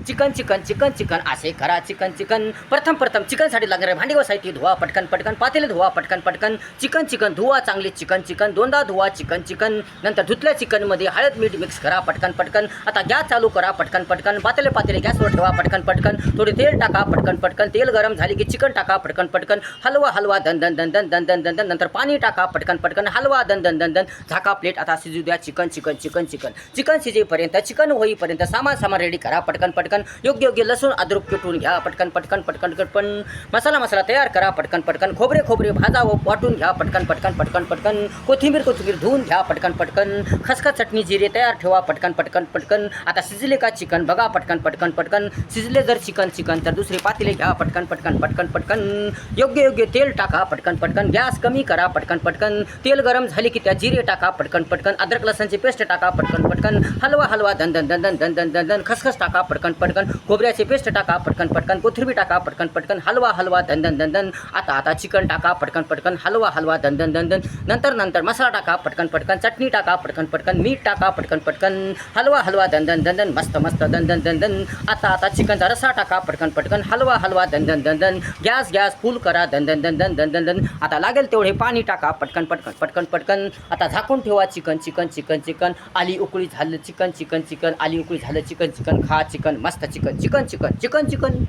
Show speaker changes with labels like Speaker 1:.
Speaker 1: Chicken chicken chicken chicken असे करा chicken chicken. प्रथम चिकनसाठी लागणारे भांडी व साहित्य धुवा पटकन पटकन. पातेले धुवा पटकन पटकन. चिकन चिकन धुवा चांगले चिकन चिकन. दोनदा धुवा चिकन चिकन. नंतर धुतल्या चिकनमध्ये हळद मीठ मिक्स करा पटकन पटकन. आता गॅस चालू करा पटकन पटकन. पातेले गॅसवर ठेवा पटकन पटकन. थोडे तेल टाका पटकन पटकन. तेल गरम झाले की चिकन टाका पटकन पटकन. हलवा दन दन दन दन दन दन दन दन. नंतर पाणी टाका पटकन पटकन. हलवा दन दन दन दन. झाका प्लेट. आता शिजू द्या chicken chicken chicken chicken. Chicken शिजेपर्यंत चिकन होईपर्यंत सामान रेडी करा पटकन पटकन. योग्य लसूण अद्रक कुटून घ्या पटकन पटकन पटकन पटकन. मसाला तयार करा पटकन पटकन. खोबरे भाजा व वाटून घ्या पटकन पटकन पटकन पटकन. कोथिंबीर धुवून घ्या पटकन पटकन. खसखस चटणी जिरे तयार ठेवा पटकन पटकन पटकन. आता शिजले का चिकन बघा पटकन पटकन पटकन. शिजले जर चिकन तर दुसरे पातेले घ्या पटकन पटकन पटकन पटकन. योग्य तेल टाका पटकन पटकन. गॅस कमी करा पटकन पटकन. तेल गरम झाले की त्या जिरे टाका पटकन पटकन. अद्रक लसणची पेस्ट टाका पटकन पटकन. हलवा दन दन दन दन दन दन दन दन. खसखस टाका पटकन पटकन. खोबऱ्याचे पेस्ट टाका पटकन पटकन. कोथिंबीर टाका पटकन पटकन. हलवा दन दन दन दन. आता चिकन टाका पटकन पटकन. हलवा दन दन दन दन. नंतर मसाला टाका पटकन पटकन. चटणी टाका पटकन पटकन. मीठ टाका पटकन पटकन. हलवा दन दन दन दन. मस्त दन दन दन दन. आता चिकनचा रस्सा टाका पटकन पटकन. हलवा दन दन दन दन. गॅस फुल करा दन दन दन दन दन दन दन. आता लागेल तेवढे पाणी टाका पटकन पटकन पटकन पटकन. आता झाकून ठेवा चिकन चिकन चिकन चिकन. आली उकळी झालं चिकन चिकन चिकन. आली उकळी झालं चिकन चिकन. खा चिकन मस्त chicken chicken chicken chicken chicken.